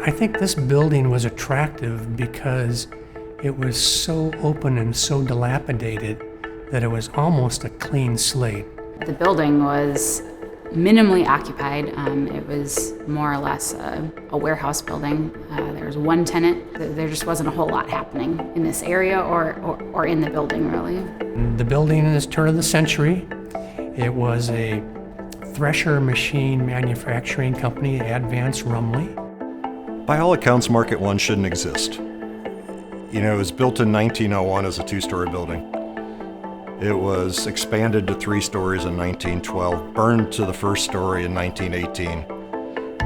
I think this building was attractive because it was so open and so dilapidated that it was almost a clean slate. The building was minimally occupied. It was more or less a warehouse building. There was one tenant. There just wasn't a whole lot happening in this area or in the building, really. The building is turn of the century. It was a thresher machine manufacturing company, Advance Rumley. By all accounts, Market One shouldn't exist. You know, it was built in 1901 as a two-story building. It was expanded to 3 stories in 1912, burned to the first story in 1918.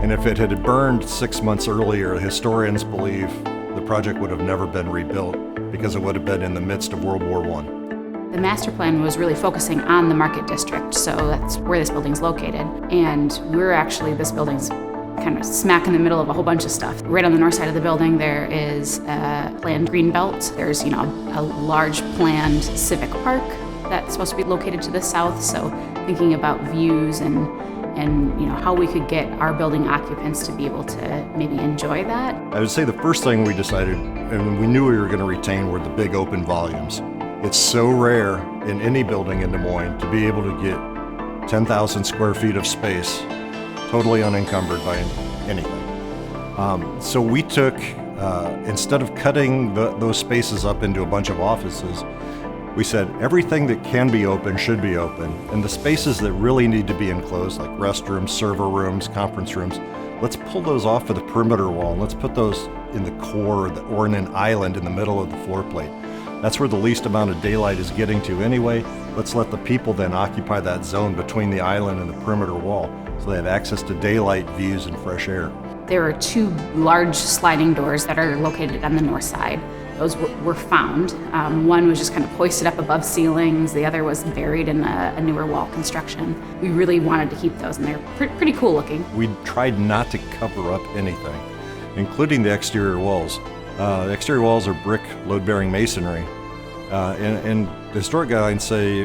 And if it had burned 6 months earlier, historians believe the project would have never been rebuilt because it would have been in the midst of World War I. The master plan was really focusing on the Market District, so that's where this building's located. And this building's kind of smack in the middle of a whole bunch of stuff. Right on the north side of the building, there is a planned green belt. There's, a large planned civic park that's supposed to be located to the south. So thinking about views and how we could get our building occupants to be able to maybe enjoy that. I would say the first thing we decided, and we knew we were going to retain, were the big open volumes. It's so rare in any building in Des Moines to be able to get 10,000 square feet of space totally unencumbered by anything. So we took, instead of cutting those spaces up into a bunch of offices, we said everything that can be open should be open, and the spaces that really need to be enclosed, like restrooms, server rooms, conference rooms, let's pull those off of the perimeter wall and let's put those in the core or in an island in the middle of the floor plate. That's where the least amount of daylight is getting to anyway. Let's let the people then occupy that zone between the island and the perimeter wall so they have access to daylight, views, and fresh air. There are 2 large sliding doors that are located on the north side. Those were found. One was just kind of hoisted up above ceilings. The other was buried in a newer wall construction. We really wanted to keep those, and they're pretty cool looking. We tried not to cover up anything, including the exterior walls. The exterior walls are brick load-bearing masonry, and the historic guidelines say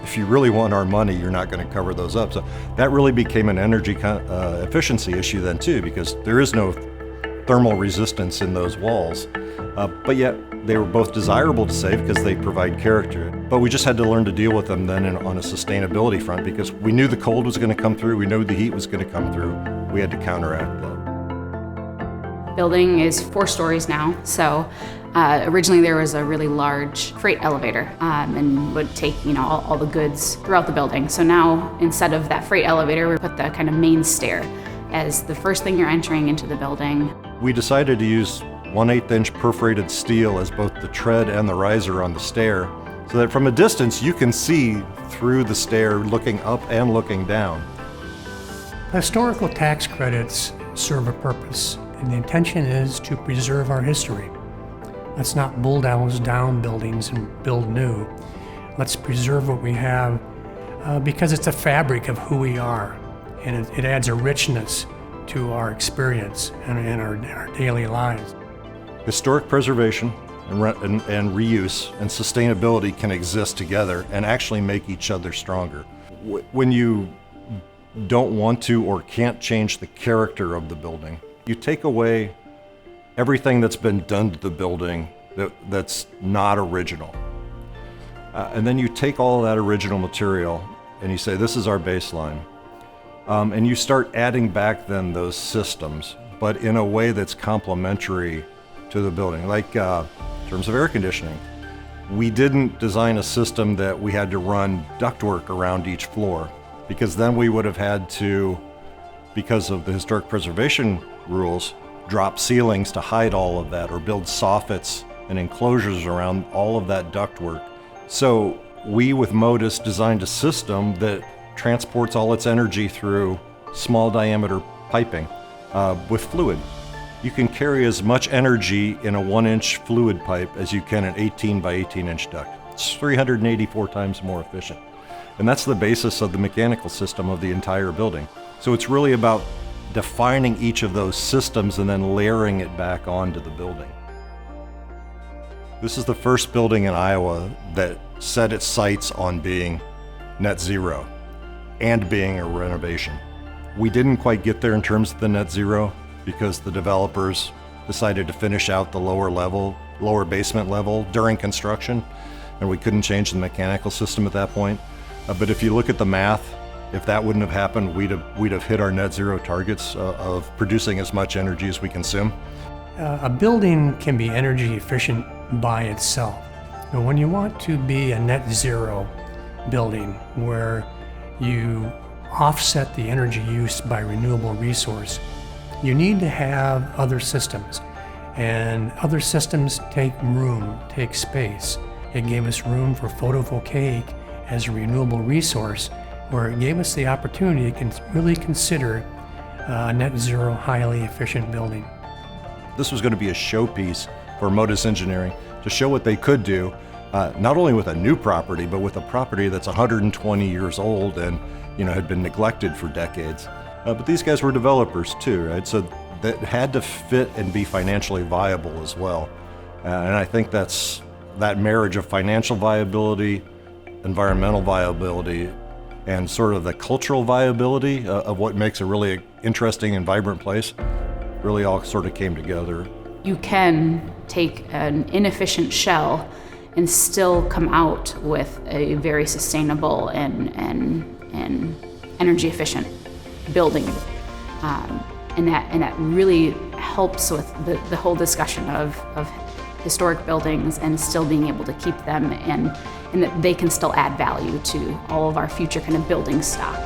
if you really want our money, you're not going to cover those up. So that really became an energy efficiency issue then too, because there is no thermal resistance in those walls. But yet they were both desirable to save because they provide character. But we just had to learn to deal with them then on a sustainability front, because we knew the cold was going to come through, we knew the heat was going to come through. We had to counteract that. Building is 4 stories now, so originally there was a really large freight elevator and would take all the goods throughout the building. So now instead of that freight elevator, we put the kind of main stair as the first thing you're entering into the building. We decided to use 1/8 inch perforated steel as both the tread and the riser on the stair, so that from a distance you can see through the stair looking up and looking down. Historical tax credits serve a purpose, and the intention is to preserve our history. Let's not bulldoze down buildings and build new. Let's preserve what we have because it's a fabric of who we are, and it adds a richness to our experience and our daily lives. Historic preservation and reuse and sustainability can exist together and actually make each other stronger. When you don't want to or can't change the character of the building, you take away everything that's been done to the building that's not original. And then you take all of that original material and you say, this is our baseline. And you start adding back then those systems, but in a way that's complementary to the building. Like in terms of air conditioning, we didn't design a system that we had to run ductwork around each floor, because then we would have had to, because of the historic preservation rules, drop ceilings to hide all of that, or build soffits and enclosures around all of that ductwork. So we, with Modus, designed a system that transports all its energy through small diameter piping with fluid. You can carry as much energy in a 1-inch fluid pipe as you can an 18 by 18 inch duct. It's 384 times more efficient. And that's the basis of the mechanical system of the entire building. So it's really about defining each of those systems and then layering it back onto the building. This is the first building in Iowa that set its sights on being net zero and being a renovation. We didn't quite get there in terms of the net zero because the developers decided to finish out the lower basement level during construction, and we couldn't change the mechanical system at that point. But if you look at the math, if that wouldn't have happened, we'd have hit our net zero targets of producing as much energy as we consume. A building can be energy efficient by itself, but when you want to be a net zero building where you offset the energy use by renewable resource, you need to have other systems. And other systems take room, take space. It gave us room for photovoltaic as a renewable resource, where it gave us the opportunity to really consider a net zero, highly efficient building. This was going to be a showpiece for Modis Engineering to show what they could do, not only with a new property, but with a property that's 120 years old and had been neglected for decades. But these guys were developers too, right? So that had to fit and be financially viable as well. And I think that's that marriage of financial viability, environmental viability, and sort of the cultural viability of what makes a really interesting and vibrant place really all sort of came together. You can take an inefficient shell and still come out with a very sustainable and energy efficient building. And that really helps with the whole discussion of historic buildings and still being able to keep them and that they can still add value to all of our future kind of building stock.